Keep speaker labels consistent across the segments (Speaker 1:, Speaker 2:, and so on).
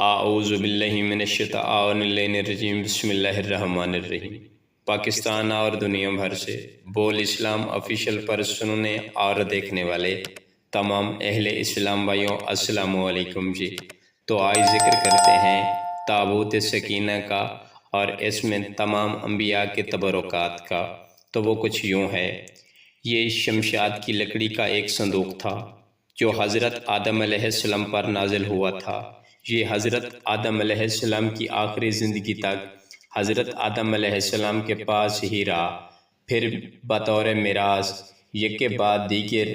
Speaker 1: اعوذ باللہ من الشیطان الرجیم بسم اللہ الرحمن الرحیم۔ پاکستان اور دنیا بھر سے بول اسلام آفیشیل پر سننے اور دیکھنے والے تمام اہل اسلام بھائیوں السلام علیکم جی۔ تو آج ذکر کرتے ہیں تابوت سکینہ کا اور اس میں تمام انبیاء کے تبرکات کا۔ تو وہ کچھ یوں ہے، یہ شمشاد کی لکڑی کا ایک صندوق تھا جو حضرت آدم علیہ السلام پر نازل ہوا تھا۔ یہ حضرت آدم علیہ السلام کی آخری زندگی تک حضرت آدم علیہ السلام کے پاس ہی رہا، پھر بطور میراث یک کے بعد دیگر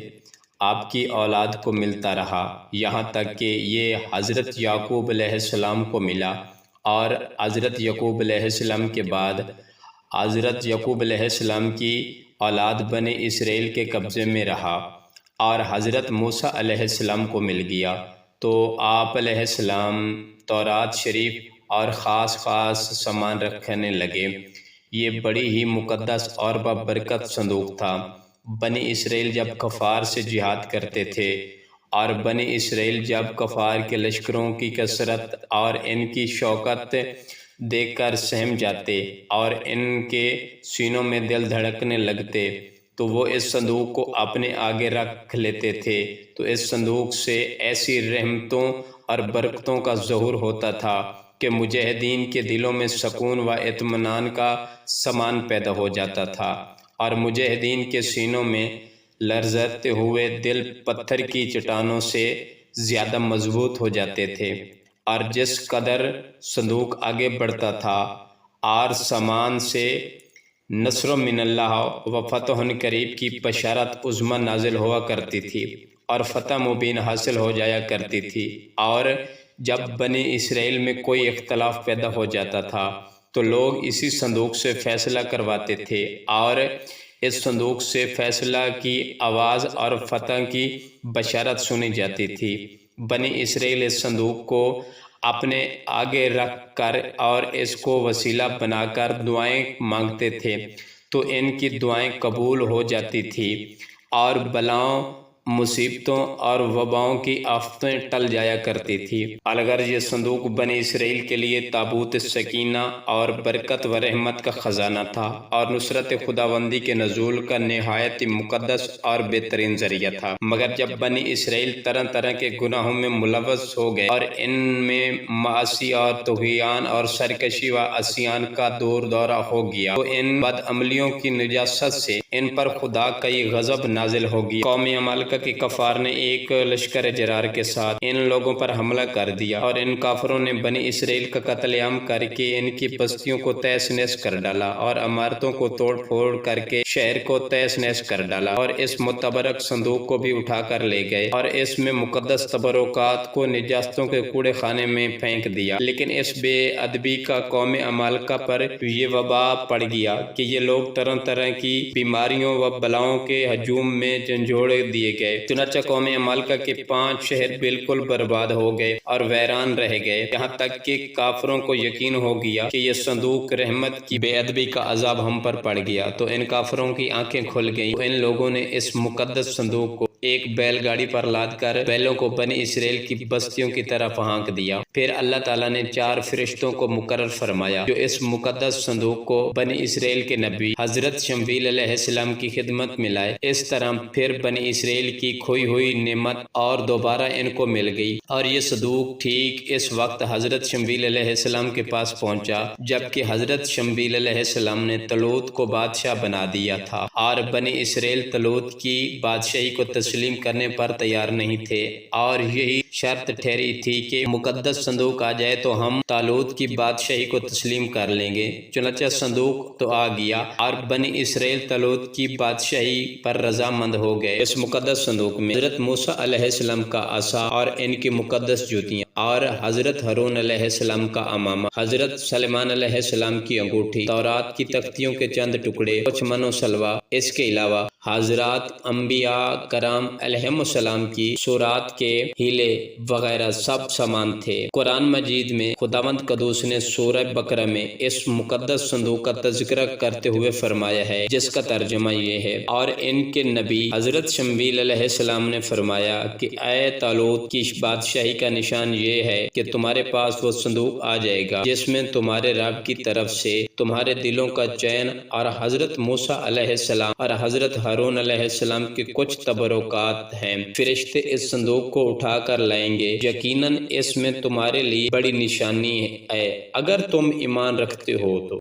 Speaker 1: آپ کی اولاد کو ملتا رہا، یہاں تک کہ یہ حضرت یعقوب علیہ السلام کو ملا، اور حضرت یعقوب علیہ السلام کے بعد حضرت یعقوب علیہ السلام کی اولاد بنی اسرائیل کے قبضے میں رہا، اور حضرت موسیٰ علیہ السلام کو مل گیا۔ تو آپ علیہ السلام تورات شریف اور خاص سامان رکھنے لگے۔ یہ بڑی ہی مقدس اور بابرکت صندوق تھا۔ بنی اسرائیل جب کفار سے جہاد کرتے تھے، اور بنی اسرائیل جب کفار کے لشکروں کی کثرت اور ان کی شوکت دیکھ کر سہم جاتے اور ان کے سینوں میں دل دھڑکنے لگتے، تو وہ اس صندوق کو اپنے آگے رکھ لیتے تھے۔ تو اس صندوق سے ایسی رحمتوں اور برکتوں کا ظہور ہوتا تھا کہ مجاہدین کے دلوں میں سکون و اطمینان کا سامان پیدا ہو جاتا تھا، اور مجاہدین کے سینوں میں لرزتے ہوئے دل پتھر کی چٹانوں سے زیادہ مضبوط ہو جاتے تھے۔ اور جس قدر صندوق آگے بڑھتا تھا اور سامان سے نصر من اللہ و فتح قریب کی بشارت عظمی نازل ہوا کرتی تھی، اور فتح مبین حاصل ہو جایا کرتی تھی۔ اور جب بنی اسرائیل میں کوئی اختلاف پیدا ہو جاتا تھا تو لوگ اسی صندوق سے فیصلہ کرواتے تھے، اور اس صندوق سے فیصلہ کی آواز اور فتح کی بشارت سنی جاتی تھی۔ بنی اسرائیل اس صندوق کو اپنے آگے رکھ کر اور اس کو وسیلہ بنا کر دعائیں مانگتے تھے، تو ان کی دعائیں قبول ہو جاتی تھی، اور بلاؤں، مصیبتوں اور وباؤں کی آفتیں ٹل جایا کرتی تھی۔ اگر یہ صندوق بنی اسرائیل کے لیے تابوت سکینہ اور برکت و رحمت کا خزانہ تھا، اور نصرت خداوندی کے نزول کا نہایت مقدس اور بہترین ذریعہ تھا، مگر جب بنی اسرائیل طرح طرح کے گناہوں میں ملوث ہو گئے اور ان میں معاصی اور طغیان اور سرکشی و عصیان کا دور دورہ ہو گیا، تو ان بد عملیوں کی نجاست سے ان پر خدا کا یہ غضب نازل ہو گیا۔ قوم عمالقہ کے کفار نے ایک لشکر جرار کے ساتھ ان لوگوں پر حملہ کر دیا، اور ان کافروں نے بنی اسرائیل کا قتل عام کر کے ان کی بستیوں کو تہس نہس کر ڈالا، اور عمارتوں کو توڑ پھوڑ کر کے شہر کو تہس نہس کر ڈالا، اور اس متبرک صندوق کو بھی اٹھا کر لے گئے، اور اس میں مقدس تبرکات کو نجاستوں کے کوڑے خانے میں پھینک دیا۔ لیکن اس بے ادبی کا قوم عمالقہ پر یہ وبا پڑ گیا کہ یہ لوگ طرح طرح کی بیماریوں و بلاؤں کے ہجوم میں جھنجھوڑ دیے گئے۔ چنانچہ قوم عمالقہ کے 5 شہر بالکل برباد ہو گئے اور ویران رہ گئے، یہاں تک کہ کافروں کو یقین ہو گیا کہ یہ صندوق رحمت کی بے ادبی کا عذاب ہم پر پڑ گیا۔ تو ان کافروں کی آنکھیں کھل گئیں، تو ان لوگوں نے اس مقدس صندوق کو ایک بیل گاڑی پر لاد کر بیلوں کو بنی اسرائیل کی بستیوں کی طرف ہانک دیا۔ پھر اللہ تعالیٰ نے 4 فرشتوں کو مقرر فرمایا جو اس مقدس صندوق کو بنی اسرائیل کے نبی حضرت شمویل علیہ السلام کی خدمت میں لائے۔ اس طرح پھر بنی اسرائیل کی کھوئی ہوئی نعمت اور دوبارہ ان کو مل گئی، اور یہ صندوق ٹھیک اس وقت حضرت شمویل علیہ السلام کے پاس پہنچا جبکہ حضرت شمویل علیہ السلام نے طالوت کو بادشاہ بنا دیا تھا، اور بنی اسرائیل طالوت کی بادشاہی کو تسلیم کرنے پر تیار نہیں تھے، اور یہی شرط ٹھہری تھی کہ مقدس صندوق آ جائے تو ہم طالوت کی بادشاہی کو تسلیم کر لیں گے۔ چنانچہ صندوق تو آ گیا، اور بنی اسرائیل طالوت کی بادشاہی پر رضامند ہو گئے۔ اس مقدس صندوق میں حضرت موسیٰ علیہ السلام کا عصا اور ان کی مقدس جوتیاں، اور حضرت ہارون علیہ السلام کا امامہ، حضرت سلیمان علیہ السلام کی انگوٹھی، تورات کی تختیوں کے چند ٹکڑے، کچھ من و سلوہ، اس کے علاوہ حضرات انبیاء کرام علیہم السلام کی سورات کے ہیلے وغیرہ سب سامان تھے۔ قرآن مجید میں خداوند قدوس نے سورہ بقرہ میں اس مقدس صندوق کا تذکرہ کرتے ہوئے فرمایا ہے، جس کا ترجمہ یہ ہے، اور ان کے نبی حضرت شمویل علیہ السلام نے فرمایا کہ اے طالوت کی بادشاہی کا نشان یہ ہے کہ تمہارے پاس وہ صندوق آ جائے گا جس میں تمہارے رب کی طرف سے تمہارے دلوں کا چین اور حضرت موسیٰ علیہ السلام اور حضرت ہارون علیہ السلام کے کچھ تبرکات ہیں۔ فرشتے اس صندوق کو اٹھا کر لائیں گے، یقیناً اس میں تمہارے لیے بڑی نشانی ہے، اگر تم ایمان رکھتے ہو تو۔